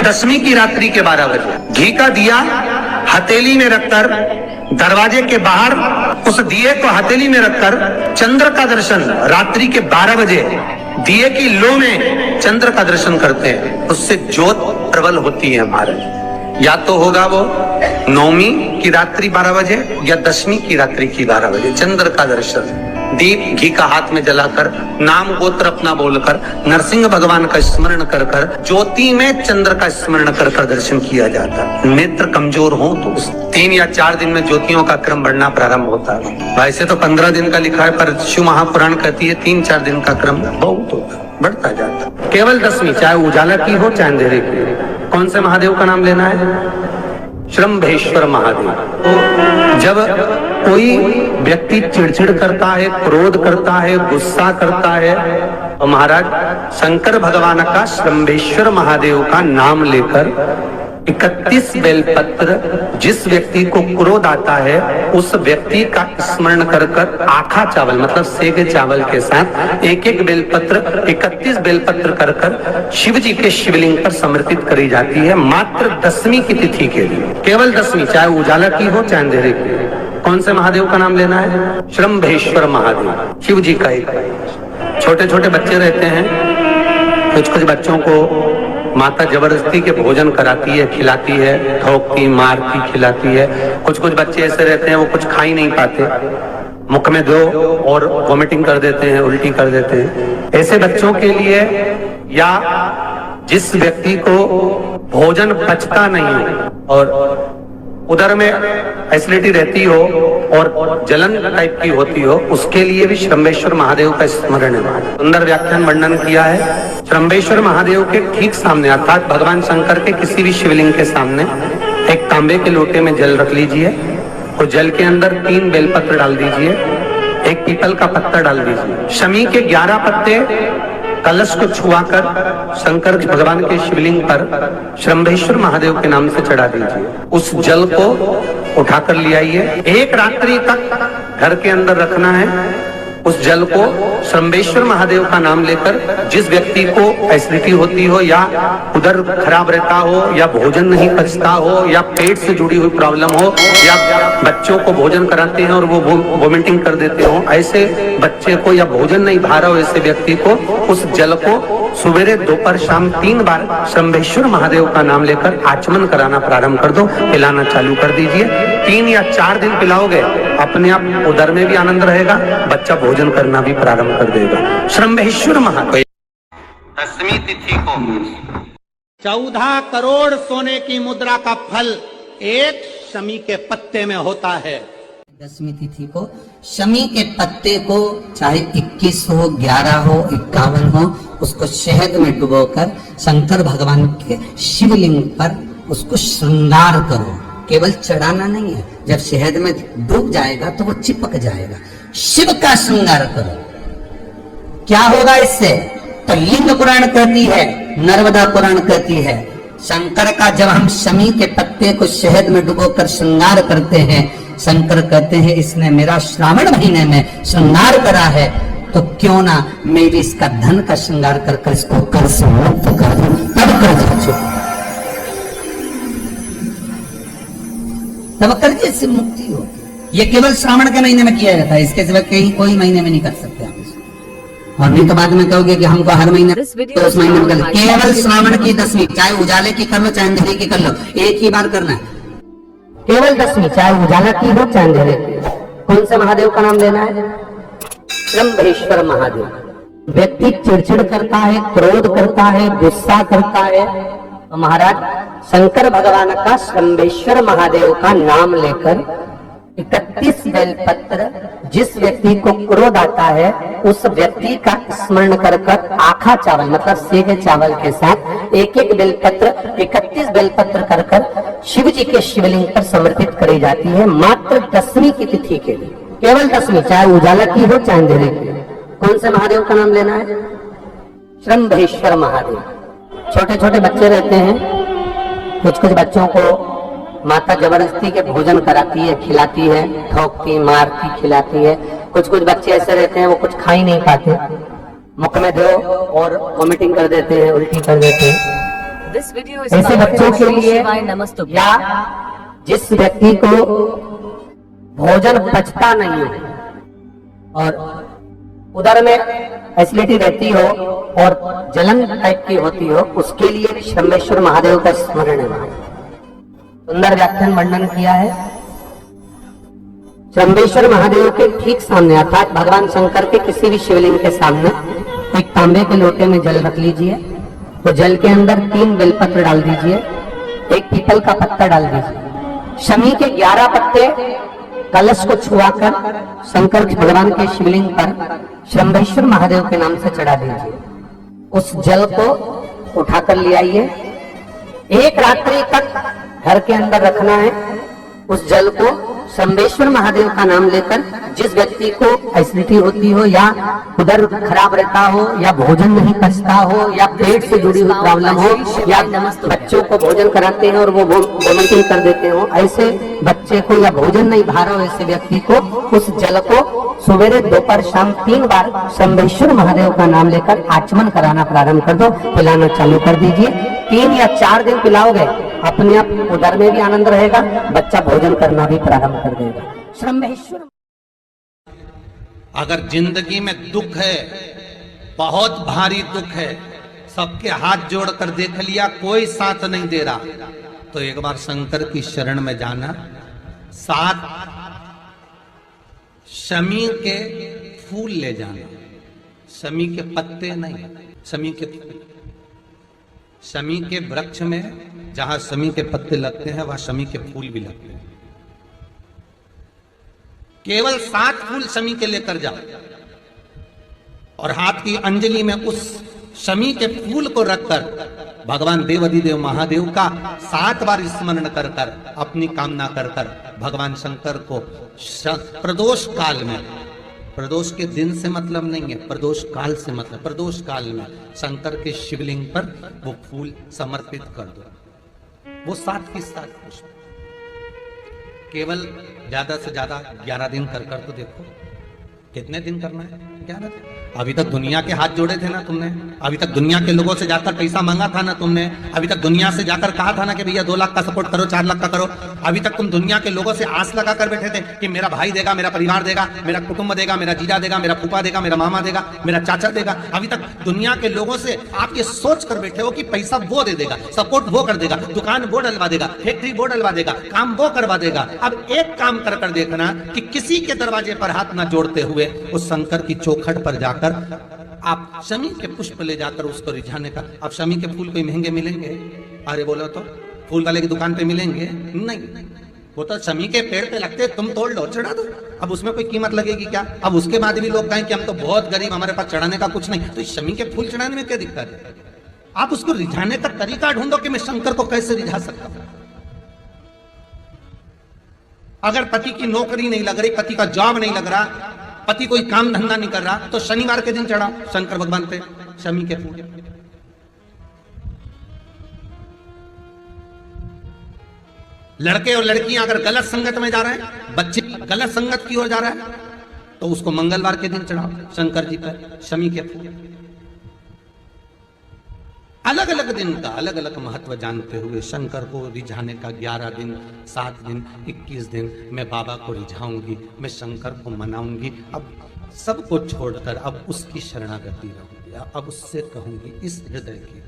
दसवीं की रात्रि के 12 बजे घी का दिया हथेली में रखकर दरवाजे के बाहर उस दिए को हथेली में रखकर चंद्र का दर्शन रात्रि के 12 बजे दिए की लो में चंद्र का दर्शन करते हैं, उससे ज्योत प्रबल होती है हमारे। या तो होगा वो नौवीं की रात्रि 12 बजे या दसवीं की रात्रि की 12 बजे चंद्र का दर्शन, दीप घी का हाथ में जलाकर नाम गोत्र अपना बोलकर नरसिंह भगवान का स्मरण कर कर ज्योति में चंद्र का स्मरण कर कर दर्शन किया जाता है। नेत्र कमजोर हो तो 3 या 4 दिन में ज्योतियों का क्रम बढ़ना प्रारंभ होता है। वैसे तो 15 दिन का लिखा है, पर शिव महापुराण कहती है 3-4 दिन का क्रम बहुत होता है, बढ़ता जाता है। केवल दसवीं, चाहे उजाला की हो चाहे अंधेरे की। कौन से महादेव का नाम लेना है? श्रम्भेश्वर महादेव। तो जब कोई व्यक्ति चिड़चिड़ करता है, क्रोध करता है, गुस्सा करता है, तो महाराज शंकर भगवान का श्रम्भेश्वर महादेव का नाम लेकर 31 बेलपत्र, जिस व्यक्ति को क्रोध आता है उस व्यक्ति का स्मरण कर कर आखा चावल मतलब सेगे चावल के साथ एक एक बेलपत्र 31 बेलपत्र कर कर शिव जी के शिवलिंग पर समर्पित करी जाती है, मात्र दसवीं की तिथि के लिए। केवल दसवीं, चाहे उजाला की हो चाहे अंधेरे की। कौन से महादेव का नाम लेना है? श्रम्भेश्वर महादेव, शिव जी का एक। छोटे छोटे बच्चे रहते हैं, कुछ बच्चों को माता जबरदस्ती के भोजन कराती है, खिलाती है, ठोकती मारती खिलाती है। कुछ बच्चे ऐसे रहते हैं वो कुछ खा ही नहीं पाते, मुख में दो और वॉमिटिंग कर देते हैं, उल्टी कर देते हैं। ऐसे बच्चों के लिए या जिस व्यक्ति को भोजन पचता नहीं हो और उधर में एसिडिटी रहती हो और जलन टाइप की होती हो, उसके लिए भी श्रम्भेश्वर महादेव का स्मरण है। सुंदर व्याख्यान वर्णन किया है। श्रम्भेश्वर महादेव के ठीक सामने अर्थात भगवान शंकर के किसी भी शिवलिंग के सामने एक तांबे के लोटे में जल रख लीजिए और जल के अंदर 3 बेलपत्र डाल दीजिए, एक पीपल का पत्ता डाल दीजिए, शमी के 11 पत्ते कलश को छुआकर शंकर भगवान के शिवलिंग पर श्रम्भेश्वर महादेव के नाम से चढ़ा दीजिए। उस जल को उठाकर ले आइए, एक रात्रि तक घर के अंदर रखना है। उस जल को श्रम्भेश्वर महादेव का नाम लेकर जिस व्यक्ति को एसिडिटी होती हो या उधर खराब रहता हो या भोजन नहीं पचता हो या पेट से जुड़ी हुई प्रॉब्लम हो या बच्चों को भोजन कराते हैं और वो वोमिटिंग कर देते हो, ऐसे बच्चे को या भोजन नहीं भा रहा हो ऐसे व्यक्ति को उस जल को सुबह दोपहर शाम 3 बार श्रम्भेश्वर महादेव का नाम लेकर आचमन कराना प्रारंभ कर दो, पिलाना चालू कर दीजिए। 3 या 4 दिन पिलाओगे, अपने आप उदर में भी आनंद रहेगा, बच्चा भोजन करना भी प्रारंभ कर देगा। श्रम्भेश्वर महादेव। दसवीं तिथि को 14 करोड़ सोने की मुद्रा का फल एक शमी के पत्ते में होता है। दसवीं तिथि को शमी के पत्ते को चाहे 21 हो, 11 हो, 51 हो, उसको शहद में डुबोकर शंकर भगवान के शिवलिंग पर उसको श्रृंगार करो। केवल चढ़ाना नहीं है, जब शहद में डूब जाएगा तो वो चिपक जाएगा। शिव का श्रृंगार करो। क्या होगा इससे? तो लिंग पुराण कहती है, नर्मदा पुराण कहती है, शंकर का जब हम शमी के पत्ते को शहद में डुबोकर श्रृंगार करते हैं, शंकर कहते हैं इसने मेरा श्रावण महीने में श्रृंगार करा है, तो क्यों ना मैं भी इसका धन का श्रृंगार कर कर इसको कर से मुक्त कर दूं, तब कर्ज से मुक्ति हो। ये केवल श्रावण के महीने में किया जाता है, इसके सिवा कहीं कोई महीने में नहीं कर सकते आप इसको। और नहीं तो बाद में कहोगे कि हमको हर महीने तो उस महीने में कर, केवल श्रावण की दसवीं, चाहे उजाले की कर लो चाहे अंधेरे की कर लो, एक ही बार करना है। केवल दसवीं, चाहे उजाला की हो चाहे अंधेरे की। कौन से महादेव का नाम लेना है? श्रम्भेश्वर महादेव। व्यक्ति चिड़चिड़ करता है, क्रोध करता है, गुस्सा करता है, तो महाराज शंकर भगवान का श्रम्भेश्वर महादेव का नाम लेकर 31 बेलपत्र, जिस व्यक्ति को क्रोध आता है उस व्यक्ति का स्मरण कर कर आखा चावल मतलब सेगे चावल के साथ एक एक बेलपत्र 31 बेलपत्र कर कर शिव जी के शिवलिंग पर समर्पित करी जाती है, मात्र दसवीं की तिथि के लिए। केवल दसवीं, चाहे उजाला की हो चाहे अंधेरे की। कौन से महादेव का नाम लेना है? श्रम्भेश्वर महादेव। छोटे छोटे बच्चे रहते हैं, कुछ बच्चों को माता जबरदस्ती के भोजन कराती है, खिलाती है, ठोकती मारती खिलाती है। कुछ बच्चे ऐसे रहते हैं वो कुछ खा ही नहीं पाते, मुख में दो और वॉमिटिंग कर देते हैं, उल्टी कर देते हैं। This video is ऐसे बच्चों के लिए शिवाय नमस्तुभ्यं। या जिस व्यक्ति को भोजन पचता नहीं हो और उदर में एसिडिटी रहती हो और जलन टाइप की होती हो, उसके लिए भी शंभेश्वर महादेव का स्मरण है। सुंदर व्याख्यान वर्णन किया है। शंभेश्वर महादेव के ठीक सामने अर्थात भगवान शंकर के किसी भी शिवलिंग के सामने एक तांबे के लोटे में जल रख लीजिए, तो जल के अंदर 3 बेलपत्र डाल दीजिए, एक पीपल का पत्ता डाल दीजिए, शमी के 11 पत्ते कलश को छुआकर शंकर भगवान के शिवलिंग पर शंभेश्वर महादेव के नाम से चढ़ा दीजिए। उस जल को उठाकर ले आइए, एक रात्रि तक घर के अंदर रखना है। उस जल को शंभेश्वर महादेव का नाम लेकर जिस व्यक्ति को एसिडिटी होती हो या उदर खराब रहता हो या भोजन नहीं पचता हो या पेट से जुड़ी हुई प्रॉब्लम हो या बच्चों को भोजन कराते हैं और वो वोमिटिंग कर देते हो, ऐसे बच्चे को या भोजन नहीं भा रहा हो ऐसे व्यक्ति को उस जल को सवेरे दोपहर शाम 3 बार शंभेश्वर महादेव का नाम लेकर आचमन कराना प्रारंभ कर दो, पिलाना चालू कर दीजिए। 3 या 4 दिन पिलाओगे, अपने आप उदर में भी आनंद रहेगा, बच्चा भोजन करना भी प्रारंभ कर देगा। शंभेश्वर। अगर जिंदगी में दुख है, बहुत भारी दुख है, सबके हाथ जोड़कर देख लिया कोई साथ नहीं दे रहा, तो एक बार शंकर की शरण में जाना। 7 शमी के फूल ले जाना, शमी के पत्ते नहीं, शमी के फूल। शमी के वृक्ष में जहां शमी के पत्ते लगते हैं वहां शमी के फूल भी लगते हैं। केवल 7 फूल शमी के लेकर जाओ और हाथ की अंजलि में उस शमी के फूल को रखकर भगवान देवाधिदेव महादेव का 7 बार स्मरण कर कर अपनी कामना कर कर भगवान शंकर को प्रदोष काल में, प्रदोष के दिन से मतलब नहीं है, प्रदोष काल से मतलब, प्रदोष काल में शंकर के शिवलिंग पर वो फूल समर्पित कर दो। वो 7 की 7 पुष्प, केवल ज्यादा से ज्यादा 11 दिन कर कर तो देखो। कितने दिन करना है? 11 दिन। अभी तक दुनिया के हाथ जोड़े थे ना तुमने, अभी तक दुनिया के लोगों से जाकर पैसा मांगा था ना तुमने, अभी तक दुनिया से जाकर कहा था ना कि भैया 2 लाख का सपोर्ट करो, 4 लाख का करो। अभी तक तुम दुनिया के लोगों से आस लगा कर बैठे थे कि मेरा भाई देगा, मेरा परिवार देगा, मेरा कुटुंब देगा, मेरा जीजा देगा, मेरा फूफा देगा, मेरा मामा देगा, मेरा चाचा देगा। अभी तक दुनिया के लोगों से आप ये सोच कर बैठे हो कि पैसा वो दे देगा, सपोर्ट वो कर देगा, दुकान वो डलवा देगा, फैक्ट्री वो डलवा देगा, काम वो करवा देगा। अब एक काम कर कर देखना कि किसी के दरवाजे पर हाथ ना जोड़ते हुए उस शंकर की चौखट पर जाकर आप शमी के पुष्प ले जाकर उसको रिझाने का। अब शमी के फूल कोई महंगे मिलेंगे? अरे बोलो तो फूल वाले की दुकान पे मिलेंगे? नहीं, वो तो शमी के पेड़ पे लगते, तुम तोड़ लो, चढ़ा दो। अब उसमें कोई कीमत लगेगी क्या? अब उसके बाद भी लोग कहें कि हम तो बहुत गरीब, हमारे पास चढ़ाने का कुछ नहीं, तो इस शमी के फूल चढ़ाने में क्या दिक्कत है? आप उसको रिझाने का तरीका ढूंढो कि मैं शंकर को कैसे रिझा सकता हूं। अगर पति की नौकरी नहीं लग रही, पति का जॉब नहीं लग रहा, पति कोई काम धंधा नहीं कर रहा, तो शनिवार के दिन चढ़ाओ शंकर भगवान पे शमी के फूल। लड़के और लड़कियां अगर गलत संगत में जा रहे हैं, बच्चे गलत संगत की ओर जा रहा है, तो उसको मंगलवार के दिन चढ़ाओ शंकर जी पर शमी के फूल। अलग अलग दिन का अलग अलग महत्व जानते हुए शंकर को रिझाने का 11 दिन, 7 दिन, 21 दिन मैं बाबा को रिझाऊंगी, मैं शंकर को मनाऊंगी। अब सबको छोड़कर अब उसकी शरणागति रहूंगी, अब उससे कहूंगी इस हृदय की